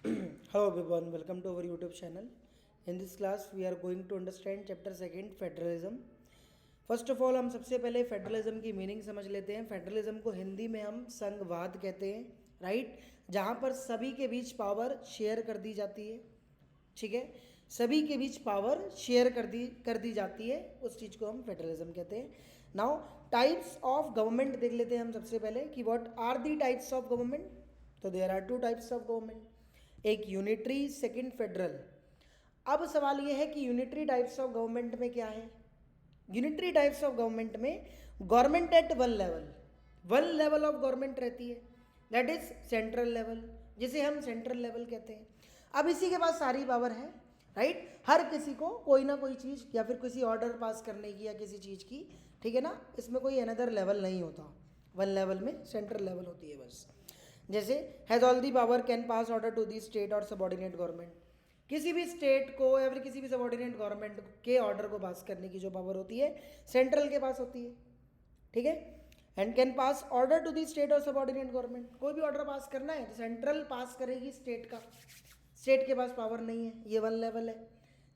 Hello everyone, welcome to our YouTube channel. In this class, we are going to understand chapter second federalism. First of all हम सबसे पहले federalism की meaning समझ लेते हैं. Federalism को हिंदी में हम संघवाद कहते हैं, राइट, जहाँ पर सभी के बीच पावर शेयर कर दी जाती है. ठीक है, सभी के बीच पावर शेयर कर दी जाती है, उस चीज़ को हम फेडरलिज्म कहते हैं. नाउ टाइप्स ऑफ गवर्नमेंट देख लेते हैं हम सबसे पहले कि what are the types of government. तो there are two types of government, एक यूनिटरी, सेकंड फेडरल. अब सवाल ये है कि यूनिटरी टाइप्स ऑफ गवर्नमेंट में क्या है. यूनिटरी टाइप्स ऑफ गवर्नमेंट में government at one level of government रहती है, दैट इज सेंट्रल लेवल, जिसे हम सेंट्रल लेवल कहते हैं. अब इसी के पास सारी पावर है, राइट. हर किसी को कोई ना कोई चीज़ या फिर किसी ऑर्डर पास करने की या किसी चीज़ की, ठीक है ना, इसमें कोई अनदर लेवल नहीं होता. वन लेवल में सेंट्रल लेवल होती है बस. जैसे has all the power can pass order to the state और सबऑर्डिनेट गवर्नमेंट. किसी भी स्टेट को या फिर किसी भी सबऑर्डिनेट गवर्नमेंट के ऑर्डर को पास करने की जो पावर होती है सेंट्रल के पास होती है. ठीक है, and can pass order to the state और सबऑर्डिनेट गवर्नमेंट. कोई भी ऑर्डर पास करना है तो सेंट्रल पास करेगी स्टेट का. स्टेट के पास पावर नहीं है, ये वन लेवल है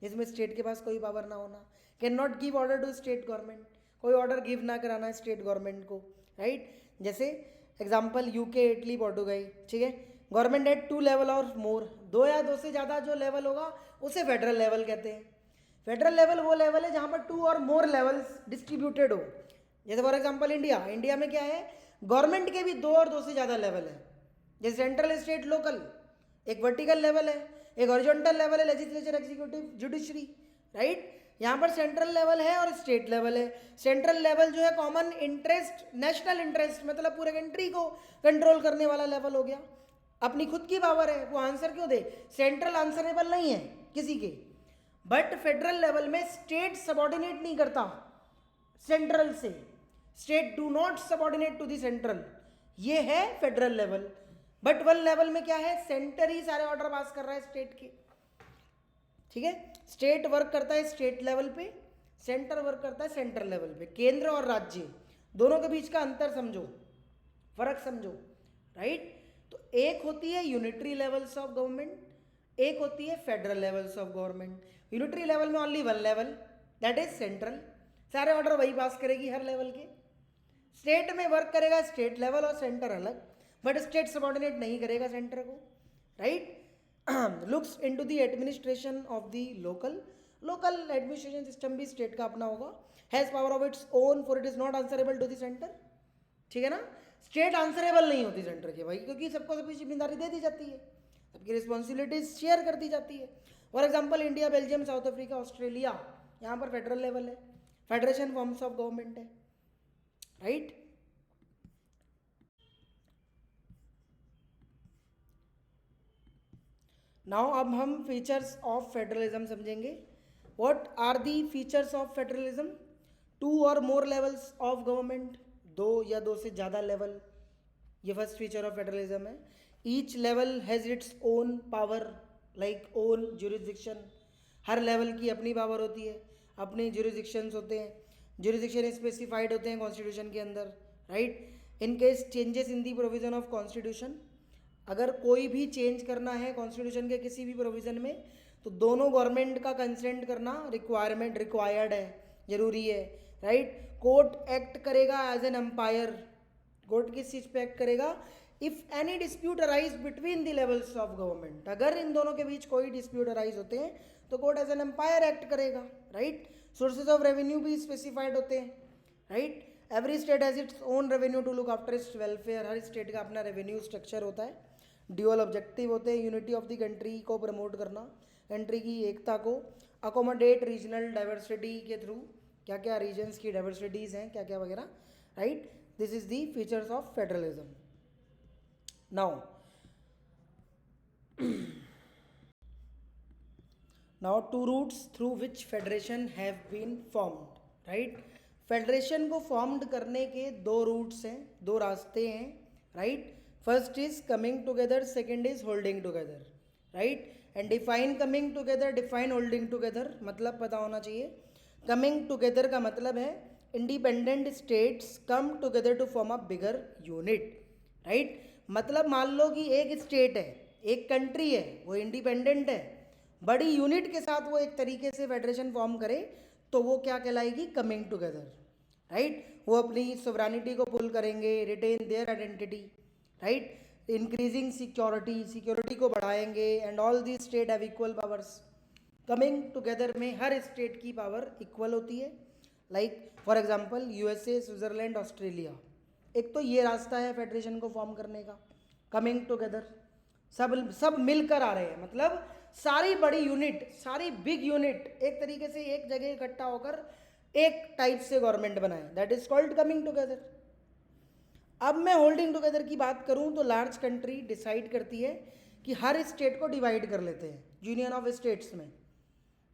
जिसमें स्टेट के पास कोई पावर ना होना. Can not give order to state government, कोई ऑर्डर गिव ना कराना है स्टेट गवर्नमेंट को, राइट. जैसे एग्जाम्पल यूके, इटली, पोर्टुगल. ठीक है, गवर्नमेंट एट टू लेवल और मोर, दो या दो से ज़्यादा जो लेवल होगा उसे फेडरल लेवल कहते हैं. फेडरल लेवल वो लेवल है जहाँ पर टू और मोर लेवल्स डिस्ट्रीब्यूटेड हो. जैसे फॉर एग्जाम्पल इंडिया में क्या है, गवर्नमेंट के भी दो और दो से ज़्यादा लेवल है. जैसे सेंट्रल, स्टेट, लोकल, एक वर्टिकल लेवल है, एक हॉरिजॉन्टल लेवल है, लेजिस्लेचर, एग्जीक्यूटिव, जुडिशरी, राइट. यहाँ पर सेंट्रल लेवल है और स्टेट लेवल है. सेंट्रल लेवल जो है कॉमन इंटरेस्ट, नेशनल इंटरेस्ट, मतलब पूरे कंट्री को कंट्रोल करने वाला लेवल हो गया. अपनी खुद की पावर है, वो आंसर क्यों दे, सेंट्रल आंसरेबल नहीं है किसी के. बट फेडरल लेवल में स्टेट सबऑर्डिनेट नहीं करता सेंट्रल से, state do not subordinate to the central, ये है federal level. But one level में क्या है, सेंटर ही सारे ऑर्डर पास कर रहा है स्टेट के. ठीक है, स्टेट वर्क करता है स्टेट लेवल पे, सेंटर वर्क करता है सेंट्रल लेवल पे. केंद्र और राज्य दोनों के बीच का अंतर समझो, फर्क समझो, राइट. तो एक होती है यूनिटरी लेवल्स ऑफ गवर्नमेंट, एक होती है federal levels of government. Unitary level में only one level, that is central, सारे ऑर्डर वही पास करेगी हर लेवल के. स्टेट में वर्क करेगा स्टेट लेवल और सेंटर अलग, बट स्टेट सबऑर्डिनेट नहीं करेगा सेंटर को, right. Looks into the administration of the local administration system भी स्टेट का अपना होगा. Has power of its own for it is not answerable to the centre. ठीक है ना, स्टेट आंसरेबल नहीं होती सेंटर के भाई, क्योंकि सबको सबकी जिम्मेदारी दे दी जाती है, सबकी रिस्पॉन्सिबिलिटीज शेयर कर दी जाती है. For example India, Belgium, South Africa, Australia, यहाँ पर फेडरल लेवल है, फेडरेशन फॉर्म्स ऑफ गवर्नमेंट है, राइट. नाउ अब हम फीचर्स ऑफ फेडरलिज्म समझेंगे. What are the features of federalism. Two और मोर लेवल्स ऑफ गवर्नमेंट, दो या दो से ज़्यादा लेवल, ये फर्स्ट फीचर ऑफ फेडरलिज्म है. Each level has its own power, like own jurisdiction, her level की अपनी पावर होती है, अपने जुरिस्डिक्शंस होते हैं, जुरिस्डिक्शन स्पेसिफाइड होते हैं कॉन्स्टिट्यूशन के अंदर, right. In case changes in the provision of constitution, अगर कोई भी चेंज करना है कॉन्स्टिट्यूशन के किसी भी प्रोविज़न में तो दोनों गवर्नमेंट का कंसेंट करना रिक्वायर्ड है, जरूरी है, राइट. कोर्ट एक्ट करेगा एज एन एम्पायर. कोर्ट किस चीज़ पे एक्ट करेगा, if any dispute arise between the levels of government, अगर इन दोनों के बीच कोई डिस्प्यूट अराइज होते हैं तो court as an umpire act करेगा, राइट. सोर्सेज ऑफ रेवेन्यू भी स्पेसिफाइड होते हैं, right. Every state has its own revenue to look after its welfare, हर स्टेट का अपना रेवेन्यू स्ट्रक्चर होता है. ड्यूअल ऑब्जेक्टिव होते हैं, यूनिटी ऑफ द कंट्री को प्रमोट करना, कंट्री की एकता को, अकोमोडेट रीजनल डाइवर्सिटी के थ्रू, क्या क्या रीजन्स की डाइवर्सिटीज़ हैं, क्या क्या वगैरह, right. This is the features of federalism. Now two routes through which federation have been formed, right. Federation को फॉर्म्ड करने के दो रूट्स हैं, दो रास्ते हैं, right. First is coming together, second is holding together, right. And define coming together, define holding together, मतलब पता होना चाहिए. कमिंग टुगेदर का मतलब है independent states come together to form a bigger unit, right. मतलब मान लो कि एक स्टेट है, एक कंट्री है, वो इंडिपेंडेंट है, बड़ी यूनिट के साथ वो एक तरीके से फेडरेशन फॉर्म करे तो वो क्या कहलाएगी, कमिंग टुगेदर, राइट। वो अपनी सोवरेनिटी को पुल करेंगे, retain their identity, right, increasing security को बढ़ाएंगे, and all the state have equal powers. Coming together में हर स्टेट की पावर इक्वल होती है, like for example USA, Switzerland, Australia. एक तो ये रास्ता है फेडरेशन को फॉर्म करने का, कमिंग टुगेदर, सब मिलकर आ रहे हैं, मतलब सारी बड़ी यूनिट, सारी बिग यूनिट एक तरीके से एक जगह इकट्ठा होकर एक टाइप से गवर्नमेंट बनाए, that is called coming together. अब मैं होल्डिंग टुगेदर की बात करूं तो लार्ज कंट्री डिसाइड करती है कि हर स्टेट को डिवाइड कर लेते हैं यूनियन ऑफ स्टेट्स में।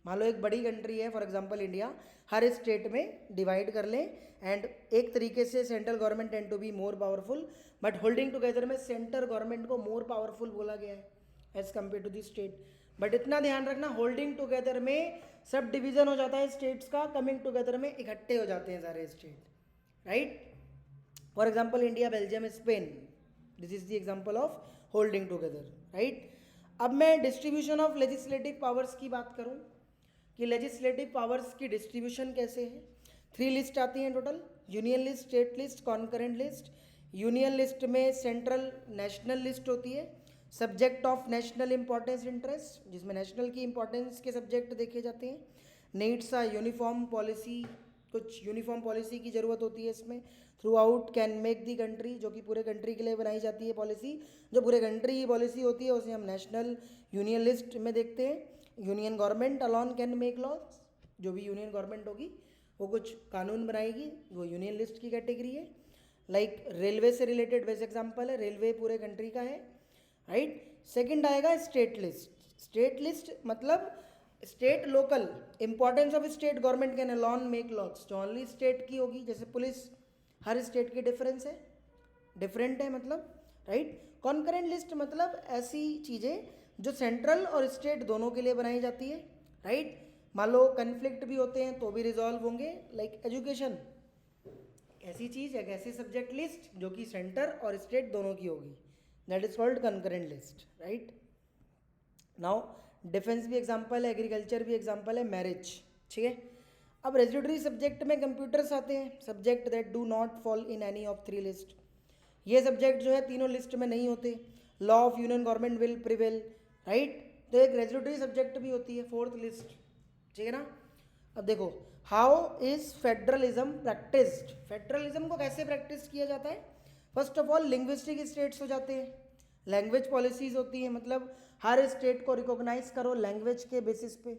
मान लो एक बड़ी कंट्री है, फॉर एग्जांपल इंडिया, हर स्टेट में डिवाइड कर लें, एंड एक तरीके से central government tend to be more powerful, but holding together में सेंट्रल गवर्नमेंट को मोर पावरफुल बोला गया है as compare to the state. But इतना ध्यान रखना, होल्डिंग टुगेदर में सब डिवीजन हो जाता है स्टेट्स का, कमिंग टुगेदर में इकट्ठे हो जाते हैं सारे state, right. For example India, Belgium, Spain, this is the example of holding together, right. अब मैं डिस्ट्रीब्यूशन ऑफ लेजिस्लेटिव पावर्स की बात करूं कि लेजिस्लेटिव पावर्स की डिस्ट्रीब्यूशन कैसे है। 3 लिस्ट आती हैं total, union list, state list, concurrent list. Union list में सेंट्रल नेशनल लिस्ट होती है, subject of national importance interest, जिसमें नेशनल की इंपॉर्टेंस के सब्जेक्ट देखे जाते हैं। नीड्स अ यूनिफॉर्म पॉलिसी, कुछ यूनिफॉर्म पॉलिसी की ज़रूरत होती है इसमें। Through out can make the country, जो कि पूरे कंट्री के लिए बनाई जाती है पॉलिसी, जो पूरे कंट्री की पॉलिसी होती है उसे हम नेशनल यूनियन लिस्ट में देखते हैं। Union government alone can make laws, जो भी यूनियन गवर्नमेंट होगी वो कुछ कानून बनाएगी, वो यूनियन लिस्ट की कैटेगरी है। लाइक रेलवे से रिलेटेड बेस्ट एग्जांपल है, रेलवे पूरे कंट्री का है, राइट। सेकंड आएगा स्टेट लिस्ट। स्टेट लिस्ट मतलब state local, importance of state government can alone make laws, जो ओनली स्टेट की होगी, जैसे पुलिस, हर स्टेट की डिफरेंस है, डिफरेंट है मतलब, राइट। कॉन्करेंट लिस्ट मतलब ऐसी चीज़ें जो सेंट्रल और स्टेट दोनों के लिए बनाई जाती है, राइट। मान लो कन्फ्लिक्ट भी होते हैं तो भी रिजॉल्व होंगे, लाइक एजुकेशन, ऐसी चीज़, एक ऐसी सब्जेक्ट लिस्ट जो कि सेंटर और स्टेट दोनों की होगी, that is called concurrent list, right. Now defence भी एग्जांपल है, एग्रीकल्चर भी एग्जांपल है, मैरिज, ठीक है। अब रेजिडरी सब्जेक्ट में कंप्यूटर्स आते हैं, subject that do not fall in any of 3 list. ये सब्जेक्ट जो है तीनों लिस्ट में नहीं होते। Law of union government will prevail, right, तो एक रेजिडरी सब्जेक्ट भी होती है 4th लिस्ट, ठीक है ना। अब देखो, how is federalism practised, federalism को कैसे प्रैक्टिस किया जाता है। First of all linguistic states हो जाते हैं, लैंग्वेज पॉलिसीज होती है, मतलब हर स्टेट को रिकॉग्नाइज करो लैंग्वेज के बेसिस पे,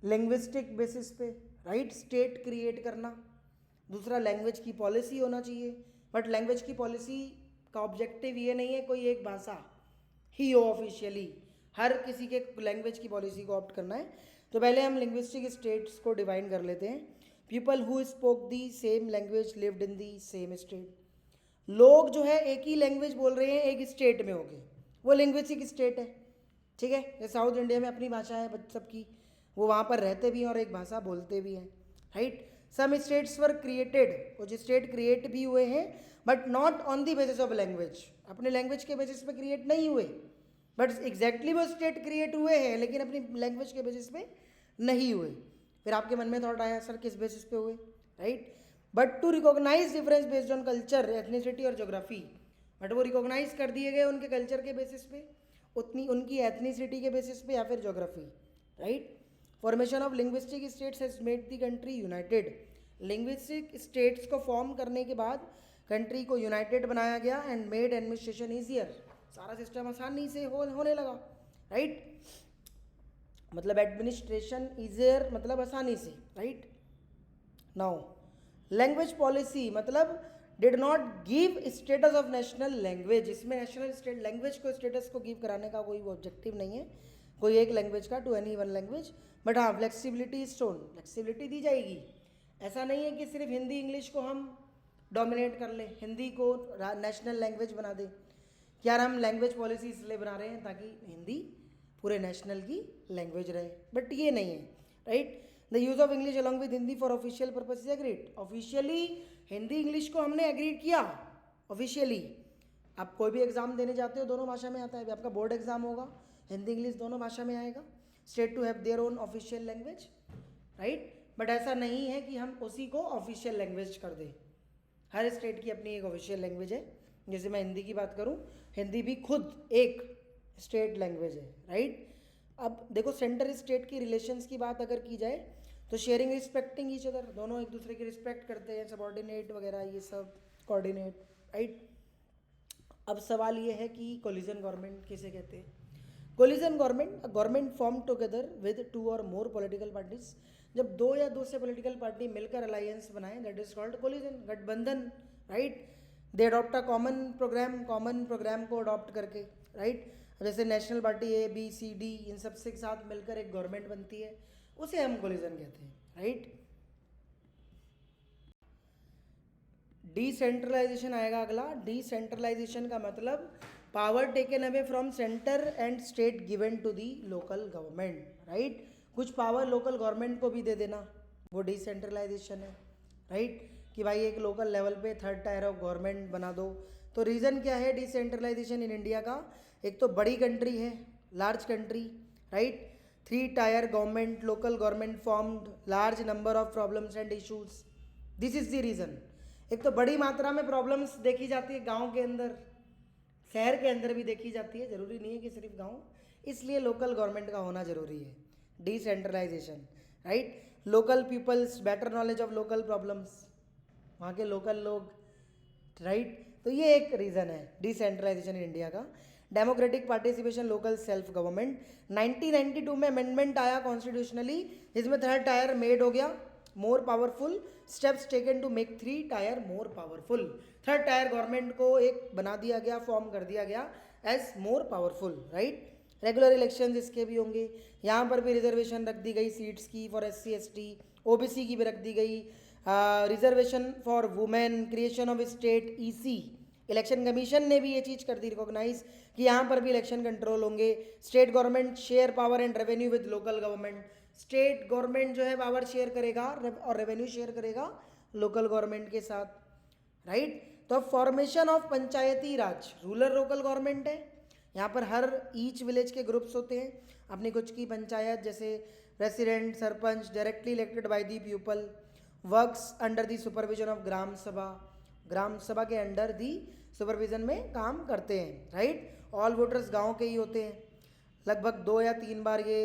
लिंग्विस्टिक बेसिस पे, राइट, स्टेट क्रिएट करना। दूसरा, लैंग्वेज की पॉलिसी होना चाहिए, बट लैंग्वेज की पॉलिसी का ऑब्जेक्टिव ये नहीं है कोई एक भाषा ही हो ऑफिशियली, हर किसी के लैंग्वेज की पॉलिसी को ऑप्ट करना है। तो पहले हम लिंग्विस्टिक स्टेट्स को डिवाइन कर लेते हैं। People who spoke the same language lived in the same state, लोग जो है एक ही लैंग्वेज बोल रहे हैं एक स्टेट में होके, वो लिंग्विस्टिक स्टेट है, ठीक है। जैसे साउथ इंडिया में अपनी भाषा है सबकी, वो वहाँ पर रहते भी हैं और एक भाषा बोलते भी हैं, right. Some states were created, कुछ स्टेट क्रिएट भी हुए हैं, but not on the basis of language, अपने लैंग्वेज के बेसिस पे क्रिएट नहीं हुए, बट एग्जैक्टली वो स्टेट क्रिएट हुए हैं लेकिन अपनी लैंग्वेज के बेसिस पे नहीं हुए। फिर आपके मन में थॉट आया, सर किस बेसिस पे हुए, right. But to recognize difference based on culture, ethnicity और ज्योग्राफी, बट वो रिकॉग्नाइज कर दिए गए उनके कल्चर के बेसिस पे, उतनी उनकी एथनिसिटी के बेसिस पे या फिर geography, right. Formation of linguistic states has made the country United, linguistic states को फॉर्म करने के बाद कंट्री को यूनाइटेड बनाया गया, एंड मेड एडमिनिस्ट्रेशन ईजियर, सारा सिस्टम आसानी से होने लगा, राइट। मतलब एडमिनिस्ट्रेशन ईजियर मतलब आसानी से, राइट। नाउ लैंग्वेज पॉलिसी मतलब did not give status of national language, इसमें नेशनल स्टेट लैंग्वेज को स्टेटस को गिव कराने का कोई ऑब्जेक्टिव नहीं है, कोई एक लैंग्वेज का to any one language, but हाँ फ्लेक्सिबिलिटी इज शोन, फ्लेक्सिबिलिटी दी जाएगी। ऐसा नहीं है कि सिर्फ हिंदी इंग्लिश को हम डोमिनेट कर लें, हिंदी को नेशनल लैंग्वेज बना दें। क्या हम लैंग्वेज पॉलिसी इसलिए बना रहे हैं ताकि हिंदी पूरे नेशनल की लैंग्वेज रहे, बट ये नहीं है, right. The use of English along with Hindi for official purpose agreed, officially Hindi English को हमने एग्रीड किया ऑफिशियली, आप कोई भी एग्ज़ाम देने जाते हो दोनों भाषा में आता है। अभी आपका बोर्ड एग्ज़ाम होगा, हिंदी इंग्लिश दोनों भाषा में आएगा। State to have their own official language, right. But ऐसा नहीं है कि हम उसी को ऑफिशियल लैंग्वेज कर दें। हर स्टेट की अपनी एक ऑफिशियल लैंग्वेज है। जैसे मैं हिंदी की बात करूं, हिंदी भी खुद एक स्टेट लैंग्वेज है, राइट। अब देखो, सेंटर स्टेट की रिलेशंस की बात अगर की जाए तो शेयरिंग रिस्पेक्टिंग ईच अदर, दोनों एक दूसरे की रिस्पेक्ट करते हैं, सबॉर्डिनेट वगैरह ये सब, कोऑर्डिनेट, राइट। अब सवाल ये है कि कोलिजन गवर्नमेंट किसे कहते हैं। Collision government, government form together with 2 और मोर पॉलिटिकल पार्टीज, जब 2 या 2 से पॉलिटिकल पार्टी मिलकर अलायंस बनाएं, दैट इज कॉल्ड कोलिजन, गठबंधन, right. They adopt a common programme को अडॉप्ट करके, राइट। जैसे national party A B C D, इन सब से साथ मिलकर एक गवर्नमेंट बनती है, उसे हम कोलिजन कहते हैं, राइट। डिसेंट्रलाइजेशन आएगा अगला। डिसेंट्रलाइजेशन का मतलब power taken away from centre and state given to the local government, right. कुछ पावर लोकल गवर्नमेंट को भी दे देना, वो डिसेंट्रलाइजेशन है, राइट। कि भाई एक लोकल लेवल पे थर्ड टायर ऑफ गवर्नमेंट बना दो। तो रीज़न क्या है डिसेंट्रलाइजेशन इन इंडिया का? एक तो बड़ी कंट्री है, large country, right. 3 tyre government, local government formed, large number of problems and issues, this is the reason. एक तो बड़ी मात्रा में प्रॉब्लम्स देखी जाती है गांव के अंदर, शहर के अंदर भी देखी जाती है, जरूरी नहीं है कि सिर्फ गांव, इसलिए लोकल गवर्नमेंट का होना जरूरी है। Decentralization, right. Local peoples, better knowledge of local problems, वहाँ के लोकल लोग, राइट। तो ये एक रीज़न है डिसेंट्रलाइजेशन इन इंडिया का। Democratic participation, local self government, 1992 में अमेंडमेंट आया कॉन्स्टिट्यूशनली, जिसमें थर्ड टायर मेड हो गया more powerful, steps taken to make 3 tier more powerful. Third tier government को एक बना दिया गया, फॉर्म कर दिया गया as more powerful, right. Regular elections इसके भी होंगे, यहाँ पर भी रिजर्वेशन रख दी गई सीट्स की फॉर SC ST, OBC की भी रख दी गई, reservation for women, creation of state EC। Election commission ने भी ये चीज़ कर दी रिकॉग्नाइज कि यहाँ पर भी इलेक्शन कंट्रोल होंगे। State government share power and revenue with local government, state government जो है पावर शेयर करेगा और रेवेन्यू शेयर करेगा लोकल गवर्नमेंट के साथ, राइट। तो अब formation of Panchayati Raj, rural local government है, यहाँ पर हर ईच विलेज के ग्रुप्स होते हैं, अपनी कुछ की पंचायत, जैसे president, sarpanch, directly elected by the people, works under the supervision of Gram सभा, ग्राम सभा के अंडर दी सुपरविजन में काम करते हैं, राइट। ऑल वोटर्स गांव के ही होते हैं, लगभग 2 या 3 बार ये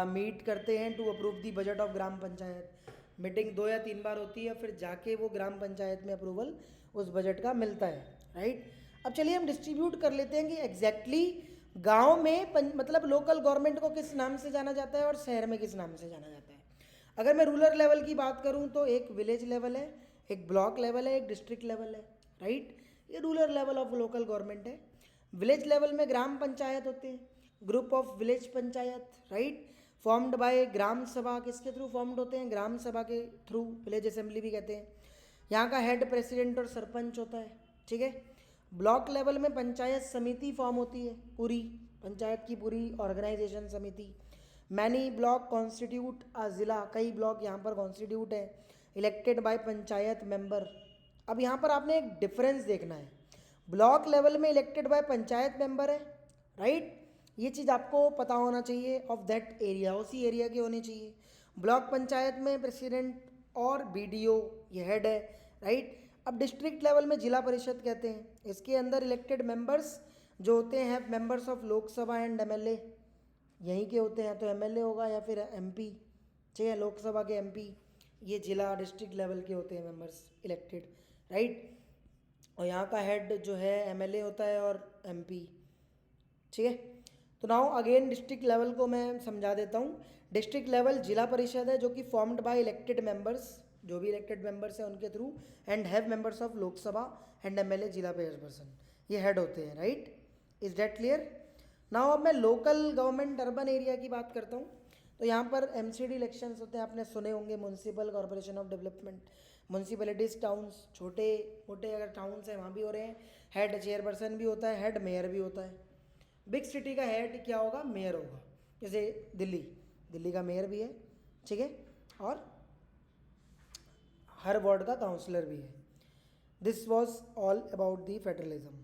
मीट करते हैं to approve the budget of gram panchayat. Meeting 2 या 3 बार होती है, फिर जाके वो ग्राम पंचायत में अप्रूवल उस बजट का मिलता है, राइट। अब चलिए हम डिस्ट्रीब्यूट कर लेते हैं कि एग्जैक्टली गांव में मतलब लोकल गवर्नमेंट को किस नाम से जाना जाता है और शहर में किस नाम से जाना जाता है। अगर मैं रूरल लेवल की बात करूं तो एक विलेज लेवल है, एक ब्लॉक लेवल है, एक डिस्ट्रिक्ट लेवल है, राइट। ये rural level of local government है। विलेज लेवल में ग्राम पंचायत होते हैं, group of village panchayat, right, formed by Gram Sabha. किसके थ्रू फॉर्म्ड होते हैं? ग्राम सभा के थ्रू, विलेज असेंबली भी कहते हैं। यहाँ का हेड प्रेसिडेंट और सरपंच होता है, ठीक है। ब्लॉक लेवल में पंचायत समिति फॉर्म होती है, पूरी पंचायत की पूरी ऑर्गेनाइजेशन समिति। मैनी ब्लॉक कॉन्स्टिट्यूट अ जिला, कई ब्लॉक यहाँ पर कॉन्स्टिट्यूट है, इलेक्टेड बाय पंचायत मेंबर। अब यहाँ पर आपने एक डिफरेंस देखना है, ब्लॉक लेवल में इलेक्टेड बाय पंचायत मेंबर है, राइट। ये चीज़ आपको पता होना चाहिए, ऑफ दैट एरिया, उसी एरिया के होने चाहिए। ब्लॉक पंचायत में प्रेसिडेंट और BDO ये हेड है, राइट। अब डिस्ट्रिक्ट लेवल में जिला परिषद कहते हैं, इसके अंदर इलेक्टेड मेंबर्स जो होते हैं members of Lok Sabha and MLA, यहीं के होते हैं, तो MLA होगा या फिर MP, ठीक है, लोकसभा के MP, ये जिला डिस्ट्रिक्ट लेवल के होते हैं मेंबर्स इलेक्टेड, राइट। और यहाँ का हेड जो है MLA होता है और MP, ठीक है। तो नाउ अगेन डिस्ट्रिक्ट लेवल को मैं समझा देता हूँ। डिस्ट्रिक्ट लेवल जिला परिषद है जो कि फॉर्म्ड बाय इलेक्टेड मेंबर्स, जो भी इलेक्टेड मेंबर्स हैं उनके through, and have members of Lok Sabha and MLA जिला पर्सन, ये हेड होते हैं, right. Is that clear? Now अब मैं लोकल गवर्नमेंट अर्बन एरिया की बात करता हूँ। तो यहाँ पर MCD इलेक्शंस होते हैं, आपने सुने होंगे, municipal corporation of development. Municipalities towns, छोटे मोटे अगर टाउन्स हैं वहाँ भी हो रहे हैं, हेड चेयरपर्सन भी होता है, हेड मेयर भी होता है। बिग सिटी का हेड क्या होगा? मेयर होगा, जैसे दिल्ली का मेयर भी है, ठीक है, और हर वार्ड का काउंसलर भी है। This was all about the federalism.